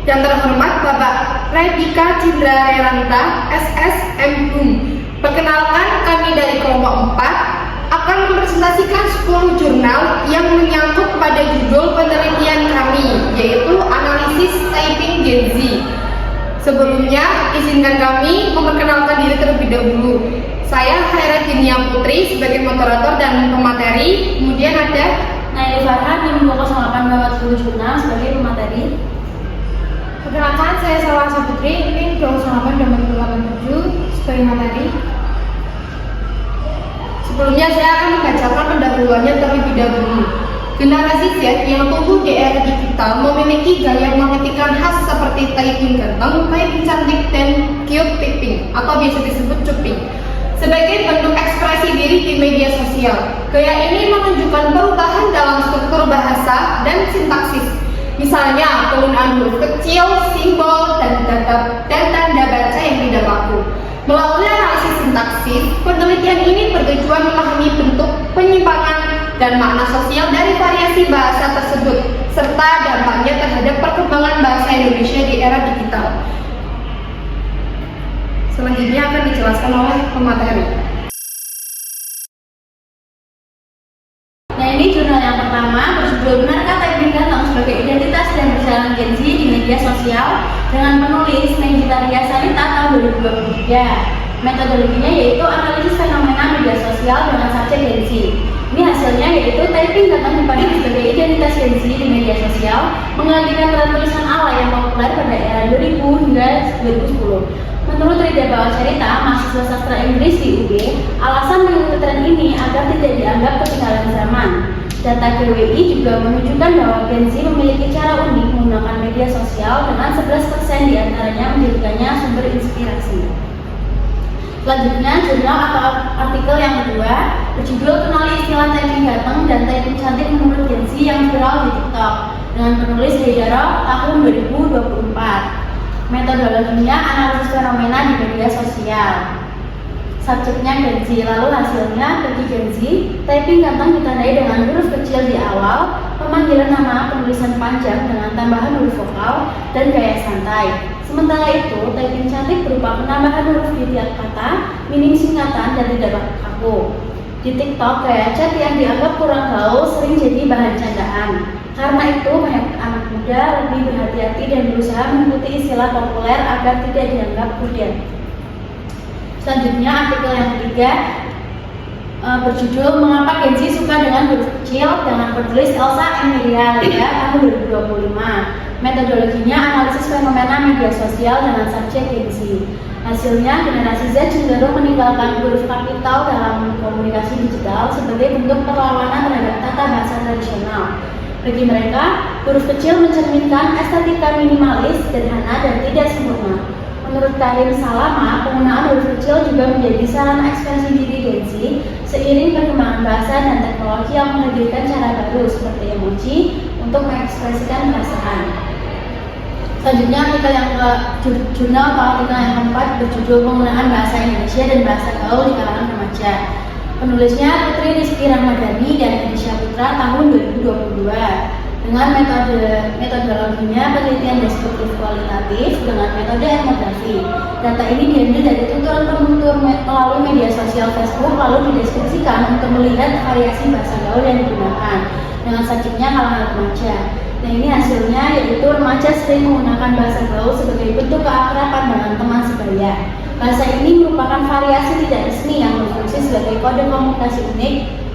Yang terhormat Bapak Redika Cindra Reranta, SSM. Perkenalkan, kami dari kelompok 4 akan mempresentasikan 10 jurnal yang menyangkut pada judul penelitian kami, yaitu analisis typing Gen Z. Sebelumnya, izinkan kami memperkenalkan diri terlebih dahulu. Saya Khairat Dinia Putri sebagai moderator dan pemateri. Kemudian ada Nail Farhan yang membawa 08 jurnal sebagai pemateri. Perkenalkan, saya Salwa Putri, ini 28 sebagai materi. Sebelumnya saya akan membacakan pendahuluannya terlebih dahulu. Generasi Z yang tumbuh di era digital memiliki gaya mengetikkan khas seperti typing ganteng, typing cantik, dan cute typing atau biasa disebut cuping sebagai bentuk ekspresi diri di media sosial. Gaya ini menunjukkan perubahan dalam struktur bahasa dan sintaksis. Misalnya, penggunaan huruf kecil, simbol, dan tanda baca yang tidak baku. Melalui analisis sintaksis, penelitian ini bertujuan memahami bentuk, penyimpangan, dan makna sosial dari variasi bahasa tersebut, serta dampaknya terhadap perkembangan bahasa Indonesia di era digital. Selanjutnya akan dijelaskan oleh pemateri. Nah, ini jurnal yang pertama berjudul Benarkah Typing Ganteng sebagai Identitas dan Perjalanan Gen Z di Media Sosial dengan penulis Nenggita Sanita tahun 2023. Metodologinya yaitu analisis fenomena media sosial dengan subjek Gen Z. Ini hasilnya yaitu typing ganteng dipandang sebagai identitas Gen Z di media sosial, menggantikan tren tulisan ala yang populer pada era 2000 hingga 2010. Menurut Rida Bawacarita, mahasiswa sastra Inggris di UB, alasan mengikuti tren ini agar tidak dianggap ketinggalan zaman. Data GWI juga menunjukkan bahwa Gen Z memiliki cara unik menggunakan media sosial dengan 11% diantaranya menjadikannya sumber inspirasi. Selanjutnya, jurnal atau artikel yang kedua berjudul Kenali Istilah Typing Ganteng dan Typing Cantik Menurut Gen Z yang viral di TikTok dengan penulis Haidara tahun 2024. Metodologinya analisis fenomena di media sosial. Subjeknya Gen Z, lalu hasilnya bagi Gen Z, typing ganteng ditandai dengan huruf kecil di awal, pemanggilan nama penulisan panjang dengan tambahan huruf vokal, dan gaya santai. Sementara itu, typing cantik berupa penambahan huruf di tiap kata, minim singkatan, dan tidak kaku. Di TikTok, gaya chat yang dianggap kurang gaul sering jadi bahan candaan. Karena itu, banyak anak muda lebih berhati-hati dan berusaha mengikuti istilah populer agar tidak dianggap kudet. Selanjutnya, artikel yang ketiga berjudul Mengapa Gen Z Suka dengan Huruf Kecil dengan penulis Elsa Emilia Lea tahun 2025. Metodologinya analisis fenomena media sosial dengan subjek Gen Z. Hasilnya, generasi Z cenderung meninggalkan huruf kapital dalam komunikasi digital sebagai bentuk perlawanan terhadap tata bahasa tradisional. Bagi mereka, huruf kecil mencerminkan estetika minimalis, sederhana, dan tidak sempurna. Menurut Karim Salama, penggunaan huruf kecil juga menjadi sarana ekspresi diri Gen Z seiring perkembangan bahasa dan teknologi yang menghadirkan cara baru seperti emoji untuk mengekspresikan perasaan. Selanjutnya, artikel yang ke jurnal atau artikel yang keempat berjudul Penggunaan Bahasa Indonesia dan Bahasa Gaul di Kalangan Remaja. Penulisnya Putri Rizky Rahmadani dan Edisha Putra tahun 2022. Dengan metodologinya penelitian deskriptif kualitatif dengan metode etnografi. Data ini diambil dari tuturan penutur melalui media sosial Facebook lalu dideskripsikan untuk melihat variasi bahasa gaul yang digunakan dengan subjeknya kalangan remaja. Nah, ini hasilnya yaitu remaja sering menggunakan bahasa gaul sebagai bentuk keakraban dengan teman sebaya. Bahasa ini merupakan variasi tidak resmi yang berfungsi sebagai kode komunikasi unik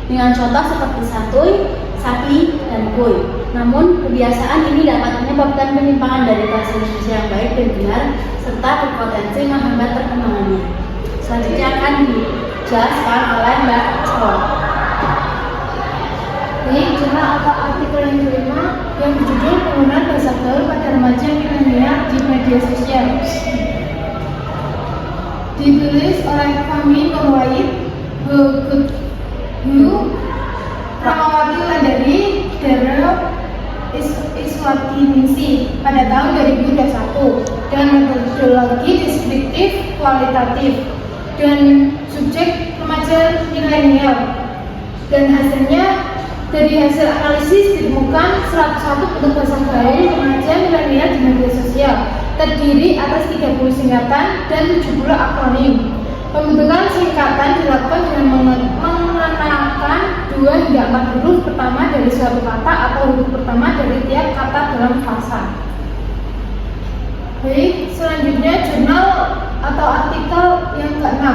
dengan contoh seperti santuy, sapi, dan kuy. Namun, kebiasaan ini dapat menyebabkan penyimpangan dari bahasa Indonesia yang baik dan benar, serta berpotensi menghambat perkembangannya. Selanjutnya akan dijelaskan oleh Mbak Chol. Ini jurnal atau artikel yang kelima yang berjudul Penggunaan Bahasa Gaul pada Remaja Milenial di Media Sosial. Ditulis oleh Fahmi Nurwahid, Rahmawati Wulandari, Darul Iswatiningsih pada tahun 2021 dengan metodologi deskriptif kualitatif dan subjek remaja milenial, dan hasilnya Dari hasil analisis ditemukan 101 bentuk bahasa gaul remaja milenial di media sosial, terdiri atas 30 singkatan dan 70 akronim. Pembentukan singkatan dilakukan dengan mengenakan 2 hingga 4 huruf pertama dari suatu kata atau huruf pertama dari tiap kata dalam frasa. Baik, selanjutnya jurnal atau artikel yang ke-6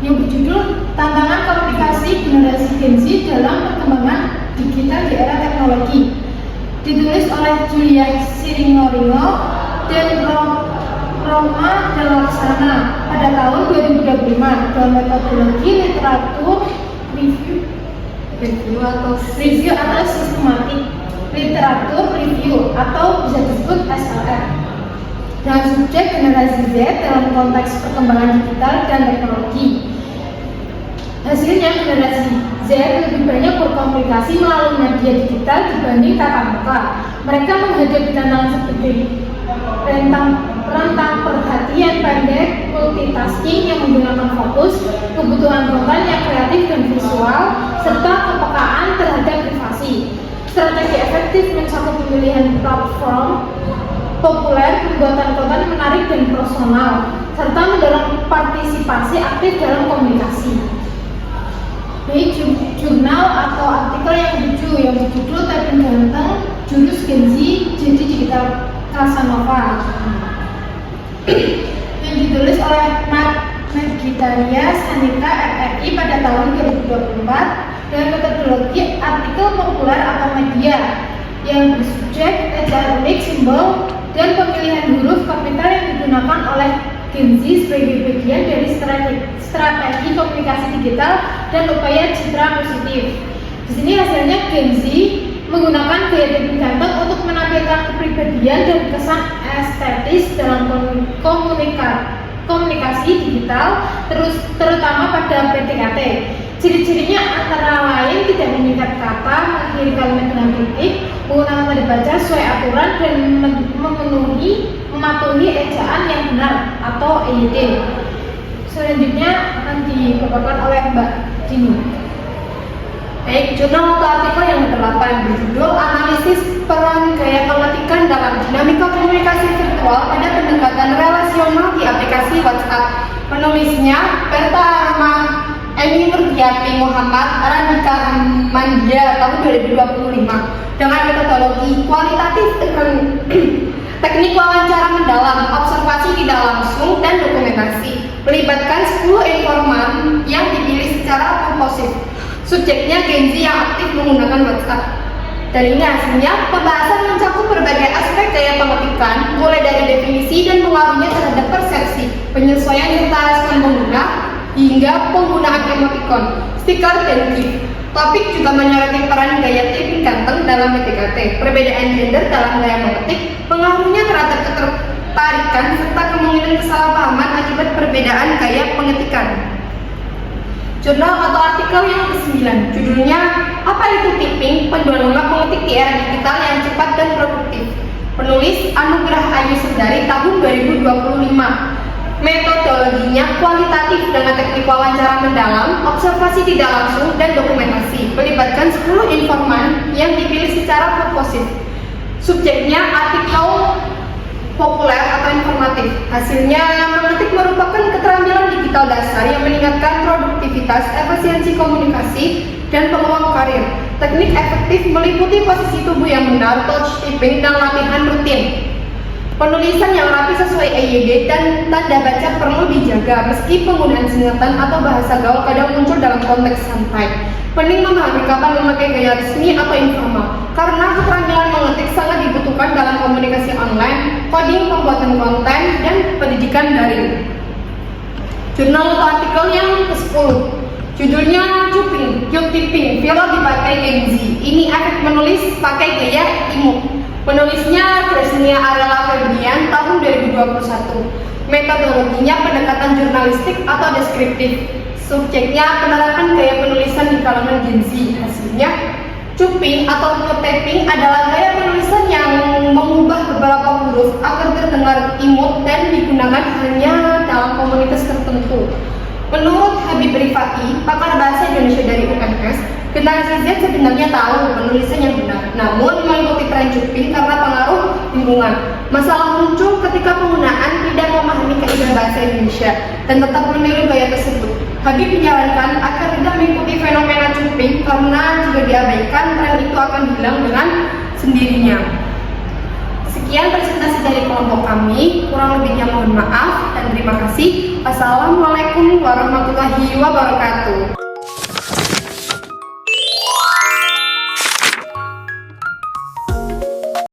yang berjudul Tantangan Komunikasi Generasi Gen Z dalam Perkembangan Digital di Era Teknologi, ditulis oleh Julia Siringoringo dan Roma Delaksana pada tahun 2025 dalam metodologi literatur review atau sistematik literatur review atau bisa disebut SLR. Dan subjek generasi Z dalam konteks perkembangan digital dan teknologi. Hasilnya generasi Z lebih banyak berkomunikasi melalui media digital dibanding tatap muka. Mereka menghadapi tantangan seperti rentang perhatian pendek, multitasking yang menggunakan fokus, kebutuhan konten yang kreatif dan visual, serta kepekaan terhadap privasi. Strategi efektif mencakup pemilihan platform populer, pembuatan konten menarik dan personal, serta mendorong partisipasi aktif dalam komunikasi. Baik, jurnal atau artikel yang berjudul Typing Ganteng, Jurus Gen Z Jadi Digital Casanova, yang ditulis oleh Margitaria Sanika RRI pada tahun 2024 dengan metodologi artikel populer atau media yang bersubjek ejaan unik, simbol, dan pemilihan huruf kapital yang digunakan oleh Gen Z sebagai bagian dari strategi komunikasi digital dan upaya citra positif. Di sini hasilnya Gen Z menggunakan gaya typing ganteng untuk menampilkan kepribadian dan kesan estetis dalam komunikasi digital, terutama pada PDKT. Ciri-cirinya antara lain tidak menyingkat kata, mengakhiri kalimat dengan titik, menggunakan tanda baca sesuai aturan, dan mematuhi ejaan yang benar atau EYD. Selanjutnya akan dibawakan oleh Mbak Dini. Baik, jurnal atau artikel yang ke-8 berjudul Analisis Peran Gaya Pengetikan dalam Dinamika Komunikasi Virtual pada Pendekatan Relasional di Aplikasi WhatsApp. Penulisnya Berta Arma Emi Nurdiati Muhammad Radika Mandia tahun 2025 dengan metodologi kualitatif dengan teknik wawancara mendalam, observasi tidak langsung, dan dokumentasi. Melibatkan 10 informan yang dipilih secara komposif. Subjeknya Gen Z yang aktif menggunakan WhatsApp. Darinya hasilnya pembahasan mencakup berbagai aspek gaya pengetikan, mulai dari definisi dan pengaruhnya terhadap persepsi, penyesuaian serta respon pengguna, hingga penggunaan emoticon, stiker, dan GIF. Topik juga menyoroti peran gaya typing ganteng dalam PDKT, perbedaan gender dalam gaya mengetik, pengaruhnya terhadap ketertarikan, serta kemungkinan kesalahpahaman akibat perbedaan gaya pengetikan. Jurnal atau artikel yang ke-9, judulnya Apa itu Typing? Penjualan mengetik di era digital yang cepat dan produktif. Penulis Anugrah Ayu Sundari tahun 2025. Metodologinya kualitatif dengan teknik wawancara mendalam, observasi tidak langsung, dan dokumentasi. Melibatkan 10 informan yang dipilih secara komposif. Subjeknya artikel populer atau informatif. Hasilnya mengetik merupakan keterampilan digital dasar yang meningkatkan produktivitas, efisiensi komunikasi, dan peluang karir. Teknik efektif meliputi posisi tubuh yang benar, touch typing, dan latihan rutin. Penulisan yang rapi sesuai EYD dan tanda baca perlu dijaga meski penggunaan singkatan atau bahasa gaul kadang muncul dalam konteks santai. Penting memahami kapan memakai gaya resmi atau informal karena keterampilan mengetik sangat dibutuhkan dalam komunikasi online, coding, pembuatan konten, dan pendidikan daring. Jurnal atau artikel yang ke-10, judulnya Cuping, Cute Typing, Velo dipakai Gen Z. Ini efek menulis pakai gaya imut. Penulisnya Gresnia Arela Febrian tahun 2021. Metodologinya pendekatan jurnalistik atau deskriptif. Subjeknya penerapan gaya penulisan di kalangan Gen Z. Hasilnya, cuping atau cute typing adalah gaya penulisan yang mengubah beberapa huruf agar terdengar imut dan digunakan hanya dalam komunitas tertentu. Menurut Habib Rifai, pakar bahasa Indonesia dari UNS, Generasi Z sebenarnya tahu penulisan yang benar, namun mengikuti tren cuping karena pengaruh lingkungan. Masalah muncul ketika penggunaan tidak memahami kaidah bahasa Indonesia dan tetap meniru gaya tersebut. Habib menyarankan agar tidak mengikuti fenomena cuping karena jika diabaikan, tren itu akan hilang dengan sendirinya. Sekian presentasi dari kelompok kami, kurang lebihnya mohon maaf dan terima kasih. Assalamualaikum warahmatullahi wabarakatuh.